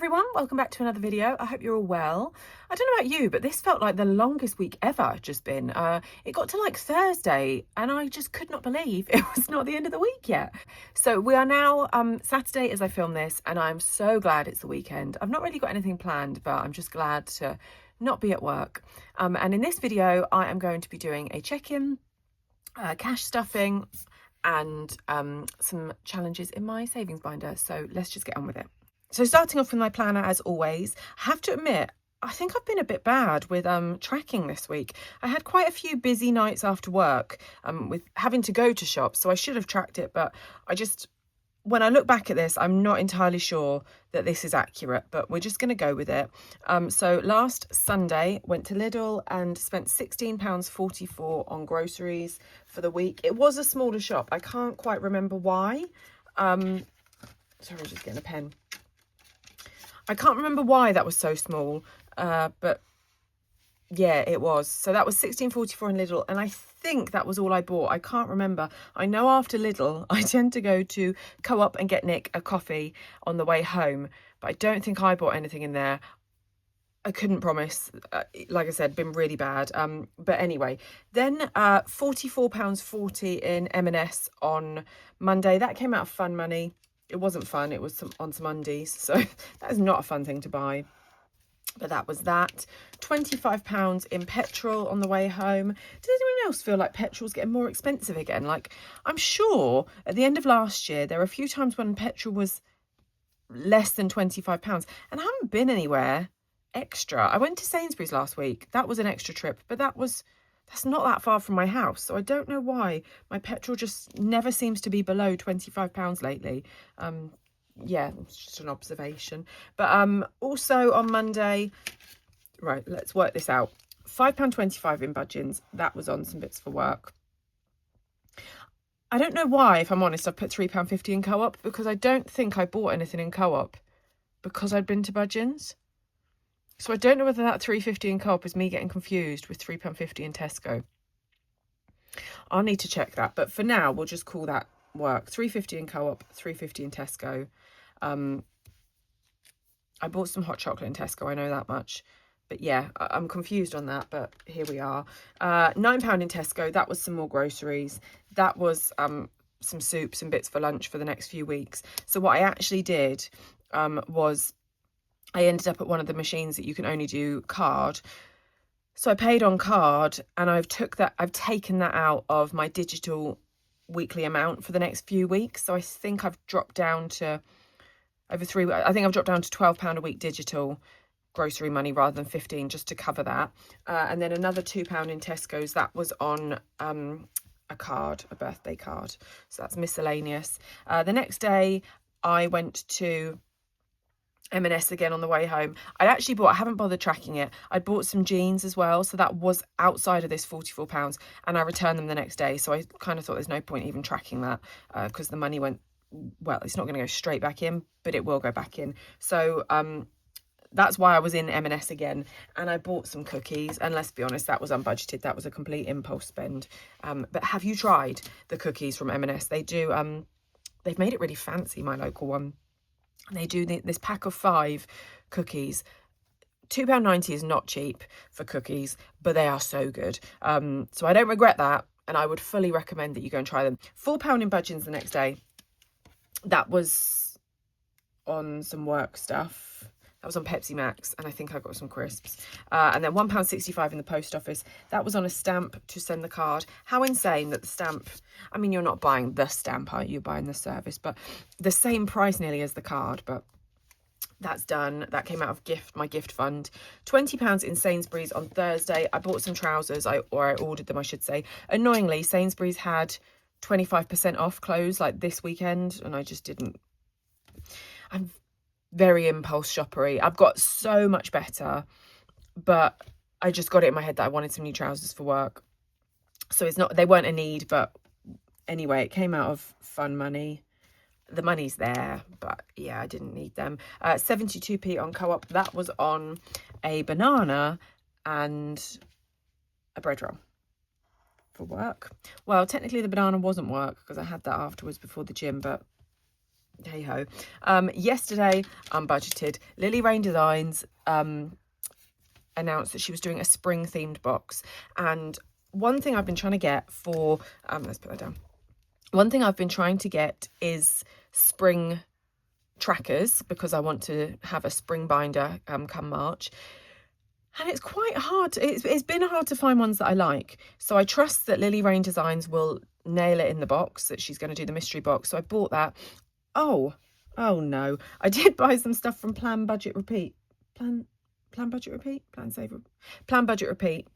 everyone, welcome back to another video. I hope you're all well. I don't know about you, but this felt like the longest week ever just been. It got to like Thursday and I just could not believe it was not the end of the week yet. So we are now Saturday as I film this, and I'm so glad it's the weekend. I've not really got anything planned, but I'm just glad to not be at work. And in this video, I am going to be doing a check-in, cash stuffing, and some challenges in my savings binder. So let's just get on with it. So starting off with my planner, as always, I have to admit, I think I've been a bit bad with tracking this week. I had quite a few busy nights after work with having to go to shops, so I should have tracked it, but when I look back at this, I'm not entirely sure that this is accurate, but we're just going to go with it. So last Sunday, went to Lidl and spent £16.44 on groceries for the week. It was a smaller shop. I can't quite remember why. Sorry, just getting a pen. I can't remember why that was so small, but yeah, it was. So that was £16.44 in Lidl, and I think that was all I bought. I can't remember. I know after Lidl, I tend to go to Co-op and get Nick a coffee on the way home, but I don't think I bought anything in there. I couldn't promise. Like I said, been really bad. But anyway, then £44.40 in M&S on Monday. That came out of fun money. It wasn't fun. It was on some undies. So that is not a fun thing to buy. But that was that. £25 in petrol on the way home. Does anyone else feel like petrol's getting more expensive again? Like, I'm sure at the end of last year, there were a few times when petrol was less than £25. And I haven't been anywhere extra. I went to Sainsbury's last week. That was an extra trip, but that's not that far from my house. So I don't know why my petrol just never seems to be below £25 lately. Yeah, it's just an observation. But also on Monday, right, let's work this out. £5.25 in budgets. That was on some bits for work. I don't know why, if I'm honest, I've put £3.50 in Co-op, because I don't think I bought anything in Co-op because I'd been to Budgeons. So I don't know whether that £3.50 in Co-op is me getting confused with £3.50 in Tesco. I'll need to check that. But for now, we'll just call that work. £3.50 in Co-op, £3.50 in Tesco. I bought some hot chocolate in Tesco, I know that much. But yeah, I'm confused on that, but here we are. £9 in Tesco, that was some more groceries. That was some soup, some bits for lunch for the next few weeks. So what I actually did was I ended up at one of the machines that you can only do card. So I paid on card, and I've taken that out of my digital weekly amount for the next few weeks. So I think I've dropped down to over 3 weeks. I think I've dropped down to £12 a week digital grocery money rather than 15, just to cover that. And then another £2 in Tesco's. That was on a card, a birthday card. So that's miscellaneous. The next day I went to M&S again on the way home. I haven't bothered tracking it. I bought some jeans as well, so that was outside of this £44, and I returned them the next day. So I kind of thought there's no point even tracking that because the money went, well, it's not going to go straight back in, but it will go back in. So that's why I was in M&S again, and I bought some cookies, and let's be honest, that was unbudgeted. That was a complete impulse spend. But have you tried the cookies from M&S? They do, they've made it really fancy, my local one. They do this pack of 5 cookies. £2.90 is not cheap for cookies, but they are so good. So I don't regret that, and I would fully recommend that you go and try them. £4 in Budgeons the next day. That was on some work stuff. That was on Pepsi Max, and I think I got some crisps. And then £1.65 in the post office. That was on a stamp to send the card. How insane that the stamp, I mean, you're not buying the stamp, are you? You're buying the service, but the same price nearly as the card, but that's done. That came out of my gift fund. £20 in Sainsbury's on Thursday. I bought some trousers, or I ordered them, I should say. Annoyingly, Sainsbury's had 25% off clothes like this weekend, and I just didn't. I'm very impulse shoppery. I've got so much better, but I just got it in my head that I wanted some new trousers for work. So they weren't a need, but anyway, it came out of fun money. The money's there, but yeah, I didn't need them. 72p on Co-op. That was on a banana and a bread roll for work. Well, technically the banana wasn't work because I had that afterwards before the gym, but hey ho. Yesterday, unbudgeted, Lily Rain Designs announced that she was doing a spring themed box. And one thing I've been trying to get for, let's put that down. One thing I've been trying to get is spring trackers, because I want to have a spring binder come March. And it's quite hard. It's been hard to find ones that I like. So I trust that Lily Rain Designs will nail it in the box, that she's going to do the mystery box. So I bought that. Oh no. I did buy some stuff from Plan Budget Repeat. Plan Budget Repeat? Plan Budget Repeat.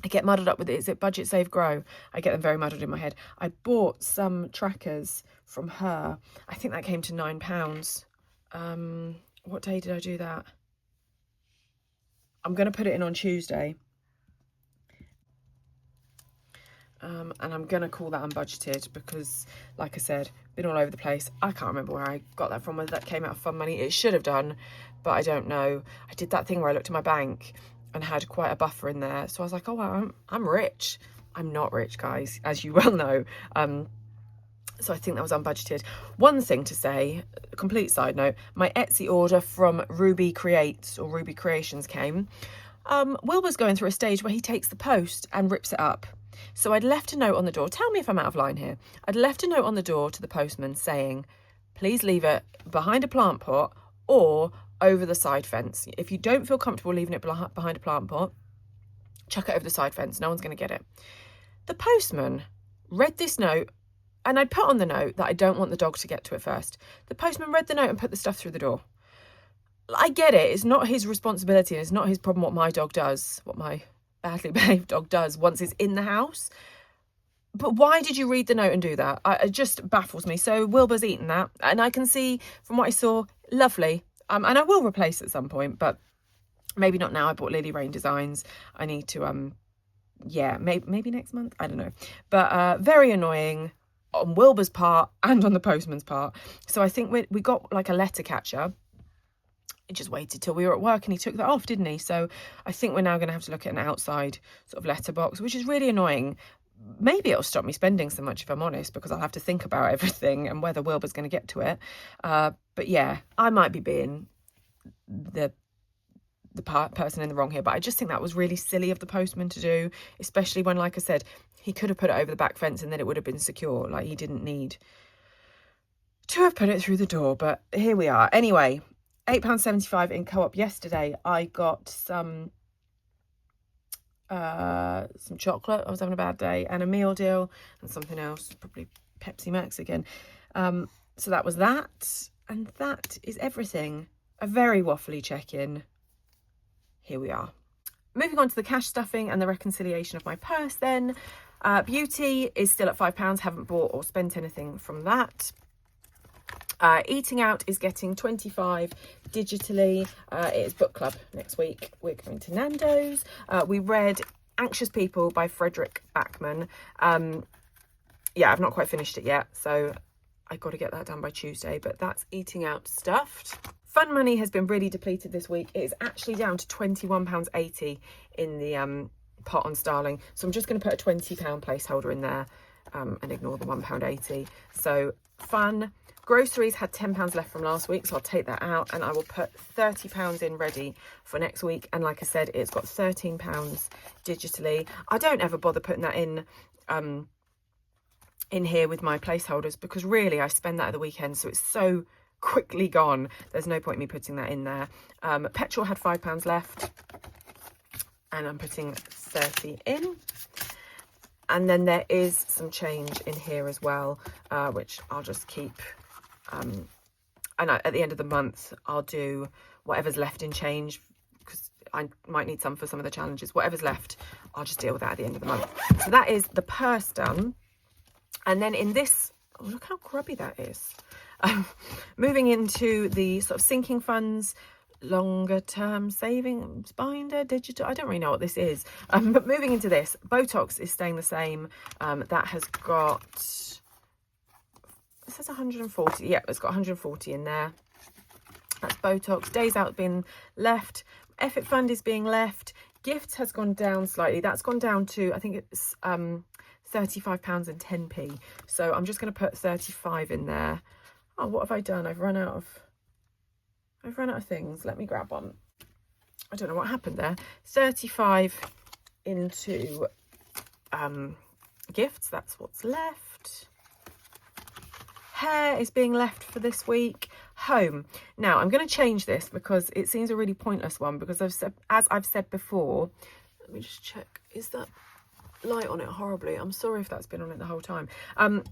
I get muddled up with it. Is it Budget Save Grow? I get them very muddled in my head. I bought some trackers from her. I think that came to £9. What day did I do that? I'm going to put it in on Tuesday. And I'm going to call that unbudgeted because, like I said, been all over the place. I can't remember where I got that from, whether that came out of fun money. It should have done, but I don't know. I did that thing where I looked at my bank and had quite a buffer in there. So I was like, oh, wow, I'm rich. I'm not rich, guys, as you well know. So I think that was unbudgeted. One thing to say, a complete side note, my Etsy order from Ruby Creates or Ruby Creations came. Wilbur's going through a stage where he takes the post and rips it up. So I'd left a note on the door. Tell me if I'm out of line here. I'd left a note on the door to the postman saying, please leave it behind a plant pot or over the side fence. If you don't feel comfortable leaving it behind a plant pot, chuck it over the side fence. No one's going to get it. The postman read this note, and I'd put on the note that I don't want the dog to get to it first. The postman read the note and put the stuff through the door. I get it. It's not his responsibility and it's not his problem what my dog does, what my badly behaved dog does once it's in the house. But why did you read the note and do that? It just baffles me. So Wilbur's eaten that, and I can see from what I saw, lovely. And I will replace at some point, but maybe not now. I bought Lily Rain Designs. I need to, maybe next month. I don't know. But very annoying on Wilbur's part and on the postman's part. So I think we got like a letter catcher. He just waited till we were at work and he took that off, didn't he? So I think we're now going to have to look at an outside sort of letterbox, which is really annoying. Maybe it'll stop me spending so much, if I'm honest, because I'll have to think about everything and whether Wilbur's going to get to it. But yeah, I might be being the person in the wrong here, but I just think that was really silly of the postman to do, especially when, like I said, he could have put it over the back fence and then it would have been secure. Like, he didn't need to have put it through the door, but here we are. Anyway, £8.75 in Co-op. Yesterday I got some chocolate. I was having a bad day, and a meal deal and something else, probably Pepsi Max again. So that was that, and that is everything. A very waffly check-in. Here we are. Moving on to the cash stuffing and the reconciliation of my purse then. Beauty is still at £5. Haven't bought or spent anything from that. Eating out is getting 25 digitally. It is book club next week. We're going to Nando's. We read Anxious People by Frederick Backman. I've not quite finished it yet, so I've got to get that done by Tuesday, but that's eating out stuffed. Fun money has been really depleted this week. It is actually down to £21.80 in the pot on Starling. So I'm just going to put a £20 placeholder in there and ignore the £1.80. So fun. Groceries had £10 left from last week, so I'll take that out and I will put £30 in ready for next week. And like I said, it's got £13 digitally. I don't ever bother putting that in here with my placeholders, because really I spend that at the weekend, so it's so quickly gone. There's no point in me putting that in there. Petrol had £5 left, and I'm putting 30 in. And then there is some change in here as well, which I'll just keep. And at the end of the month, I'll do whatever's left in change, because I might need some for some of the challenges. Whatever's left, I'll just deal with that at the end of the month. So that is the purse done. And then in this, oh, look how grubby that is. Moving into the sort of sinking funds, longer term savings binder, digital, I don't really know what this is. But moving into this, Botox is staying the same. That has got, it says 140. Yeah, it's got 140 in there. That's Botox. Days out being left. Effort fund is being left. Gifts has gone down slightly. That's gone down to, I think it's £35 and 10p. So I'm just going to put 35 in there. Oh, what have I done? I've run out of things. Let me grab one. I don't know what happened there. 35 into gifts. That's what's left. Hair is being left for this week. Home. Now, I'm going to change this because it seems a really pointless one, because as I've said before, let me just check. Is that light on it horribly? I'm sorry if that's been on it the whole time.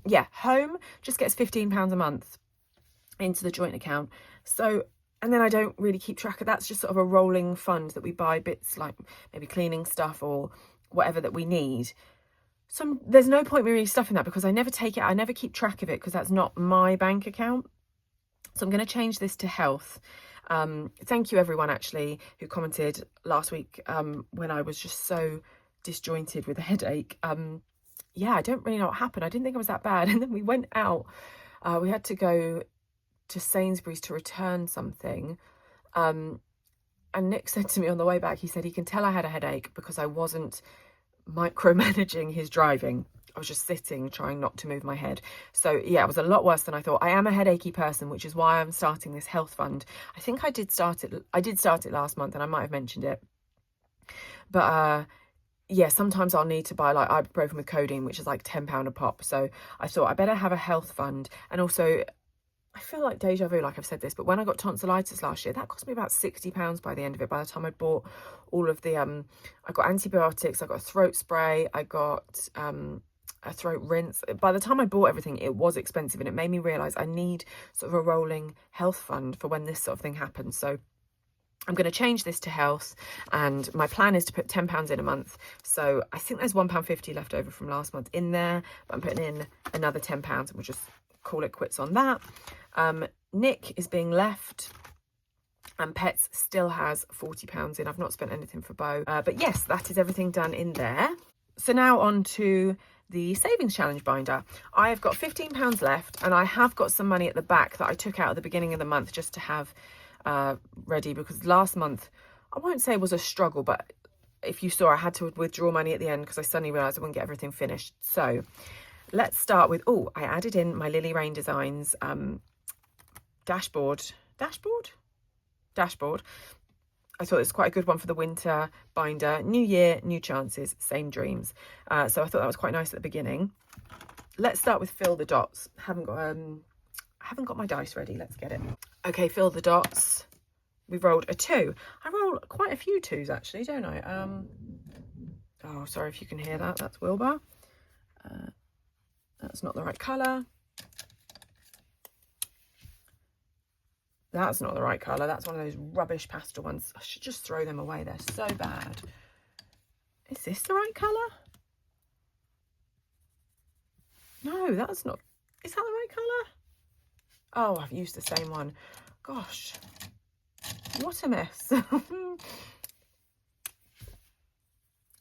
Yeah, home just gets £15 a month into the joint account. So, and then I don't really keep track of that. It's just sort of a rolling fund that we buy bits like maybe cleaning stuff or whatever that we need. So there's no point me really stuffing that, because I never take it, I never keep track of it, because that's not my bank account. So I'm going to change this to health. Thank you everyone actually who commented last week when I was just so disjointed with a headache. Yeah, I don't really know what happened. I didn't think it was that bad. And then we went out. We had to go to Sainsbury's to return something. And Nick said to me on the way back, he said he can tell I had a headache because I wasn't micromanaging his driving. I was just sitting trying not to move my head. So yeah, it was a lot worse than I thought. I am a headachy person, which is why I'm starting this health fund. I think I did start it last month, and I might have mentioned it, but yeah, sometimes I'll need to buy like ibuprofen with codeine, which is like £10 a pop. So I thought I better have a health fund. And also I feel like deja vu, like I've said this, but when I got tonsillitis last year, that cost me about £60 by the end of it. By the time I bought all of the, I got antibiotics, I got a throat spray, I got a throat rinse. By the time I bought everything, it was expensive, and it made me realise I need sort of a rolling health fund for when this sort of thing happens. So I'm going to change this to health, and my plan is to put £10 in a month. So I think there's £1.50 left over from last month in there, but I'm putting in another £10 and we'll just call it quits on that. Nick is being left, and Pets still has £40 in. I've not spent anything for Bo, but yes, that is everything done in there. So now on to the savings challenge binder. I have got £15 left, and I have got some money at the back that I took out at the beginning of the month just to have ready, because last month, I won't say it was a struggle, but if you saw, I had to withdraw money at the end because I suddenly realised I wouldn't get everything finished. So let's start with, oh, I added in my Lily Rain Designs dashboard. I thought it was quite a good one for the winter binder. New year, new chances, same dreams. So I thought that was quite nice at the beginning. Let's start with fill the dots. Haven't got my dice ready. Let's get it. Okay, fill the dots. We've rolled a 2. I roll quite a few 2s actually, don't I? Oh, sorry if you can hear that. That's Wilbur. That's not the right colour. That's not the right colour. That's one of those rubbish pastel ones. I should just throw them away. They're so bad. Is this the right colour? No, that's not. Is that the right colour? Oh, I've used the same one. Gosh, what a mess.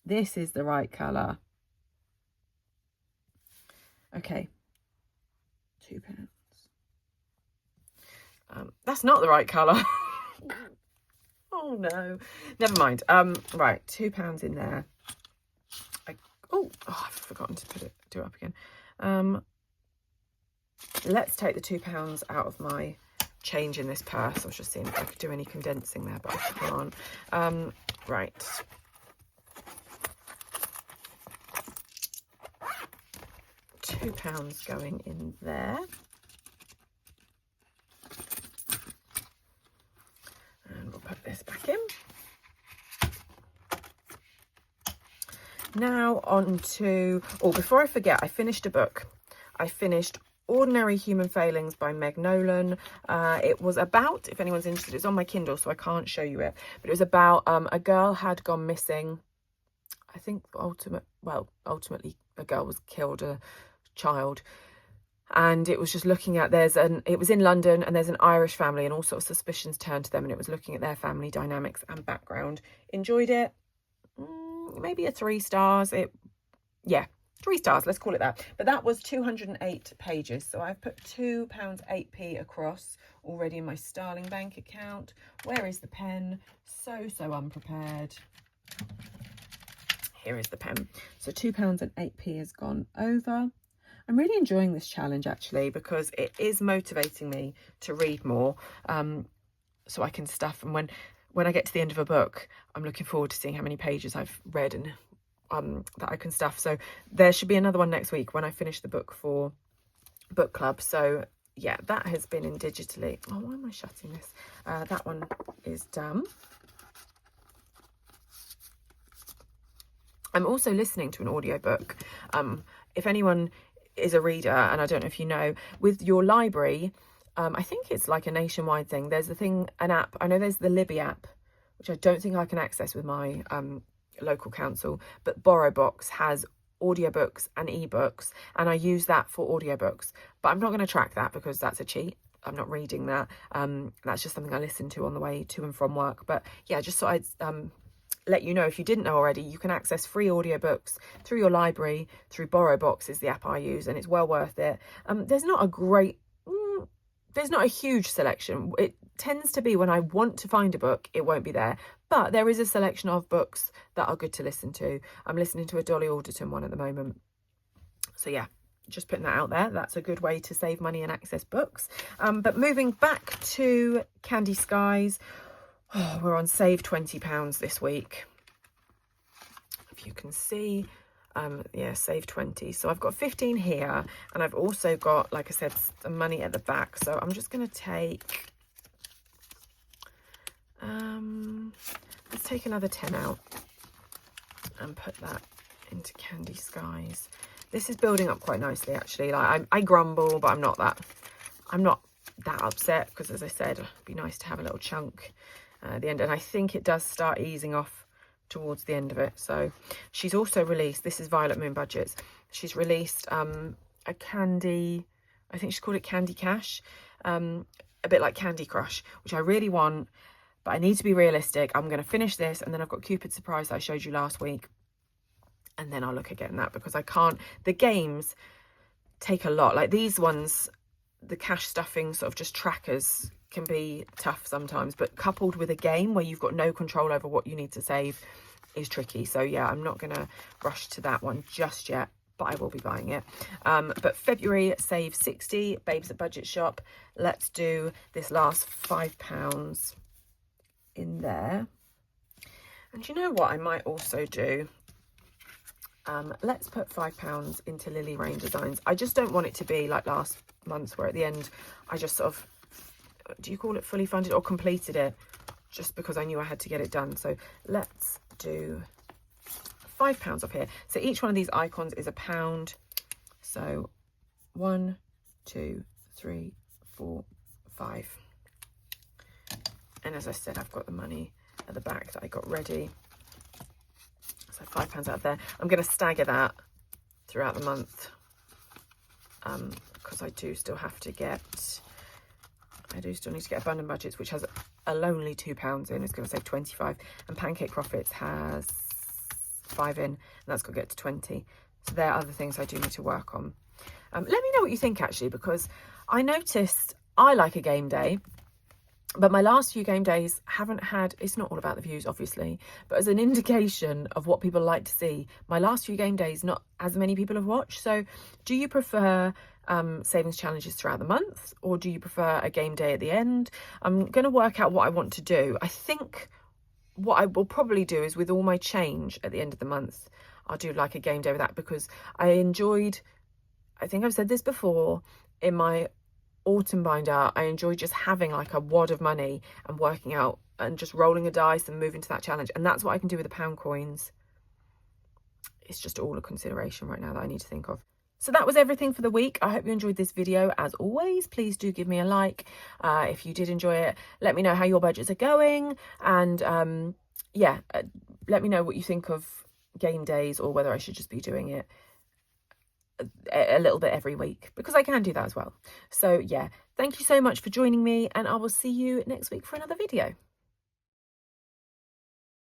This is the right colour. Okay, £2. That's not the right colour. Oh no, never mind. Right, £2 in there. Oh, I've forgotten to do it up again. Let's take the £2 out of my change in this purse. I was just seeing if I could do any condensing there, but I can't. Right. £2 going in there. And we'll put this back in. Now on to, oh, before I forget, I finished a book. I finished Ordinary Human Failings by Meg Nolan. It was about, if anyone's interested, it's on my Kindle, so I can't show you it, but it was about a girl had gone missing. I think ultimately a girl was killed, a child, and it was just looking at, it was in London, and there's an Irish family, and all sorts of suspicions turned to them, and it was looking at their family dynamics and background. Enjoyed it. Maybe a 3 stars. Yeah, 3 stars, let's call it that. But that was 208 pages. So I've put £2.08 across already in my Starling bank account. Where is the pen? So unprepared. Here is the pen. So £2.08 has gone over. I'm really enjoying this challenge actually, because it is motivating me to read more, so I can stuff. And when I get to the end of a book, I'm looking forward to seeing how many pages I've read and that I can stuff. So there should be another one next week when I finish the book for book club. So yeah, that has been in digitally. Oh, why am I shutting this? That one is done. I'm also listening to an audiobook. If anyone is a reader, and I don't know if you know, with your library, I think it's like a nationwide thing. There's an app. I know there's the Libby app, which I don't think I can access with my local council, but BorrowBox has audiobooks and ebooks, and I use that for audiobooks, but I'm not going to track that because that's a cheat. I'm not reading that. That's just something I listen to on the way to and from work. But yeah, just so I'd let you know, if you didn't know already, you can access free audiobooks through your library through BorrowBox is the app I use, and it's well worth it. There's not a huge selection. It tends to be when I want to find a book, it won't be there. But there is a selection of books that are good to listen to. I'm listening to a Dolly Alderton one at the moment. So yeah, just putting that out there. That's a good way to save money and access books. But moving back to Candy Skies, we're on save £20 this week. If you can see, yeah, save 20. So I've got 15 here, and I've also got, like I said, some money at the back. So I'm just going to take, let's take another 10 out and put that into Candy Skies. This is building up quite nicely, actually. Like I grumble, but I'm not that upset, because as I said, it'd be nice to have a little chunk at the end. And I think it does start easing off towards the end of it. So she's also released, this is Violet Moon Budgets, she's released a candy, I think she's called it Candy Cash, a bit like Candy Crush, which I really want, but I need to be realistic. I'm going to finish this, and then I've got Cupid Surprise that I showed you last week, and then I'll look at getting that, because I can't, the games take a lot. Like these ones, the cash stuffing sort of just trackers can be tough sometimes, but coupled with a game where you've got no control over what you need to save is tricky. So yeah, I'm not gonna rush to that one just yet, but I will be buying it. But February save 60, Babes at Budget Shop. Let's do this last £5 in there. And you know what I might also do? Let's put £5 into Lily Rain Designs. I just don't want it to be like last month's, where at the end I just sort of, do you call it fully funded or completed it, just because I knew I had to get it done. So let's do £5 off here. So each one of these icons is £1. So 1, 2, 3, 4, 5. And as I said, I've got the money at the back that I got ready. So £5 out there. I'm going to stagger that throughout the month, because I do still have to get, I do still need to get Abundant Budgets, which has a lonely £2 in. It's going to save 25, and Pancake Profits has 5 in, and that's going to get to 20. So there are other things I do need to work on. Let me know what you think, actually, because I noticed I like a game day, but my last few game days haven't had, it's not all about the views, obviously, but as an indication of what people like to see, my last few game days, not as many people have watched. So do you prefer savings challenges throughout the month, or do you prefer a game day at the end? I'm going to work out what I want to do. I think what I will probably do is, with all my change at the end of the month, I'll do like a game day with that, because I enjoyed, I think I've said this before, in my autumn binder, I enjoy just having like a wad of money and working out and just rolling a dice and moving to that challenge. And that's what I can do with the pound coins. It's just all a consideration right now that I need to think of. So that was everything for the week. I hope you enjoyed this video. As always, please do give me a like. If you did enjoy it, let me know how your budgets are going. And yeah, let me know what you think of game days, or whether I should just be doing it a little bit every week, because I can do that as well. So yeah, thank you so much for joining me, and I will see you next week for another video.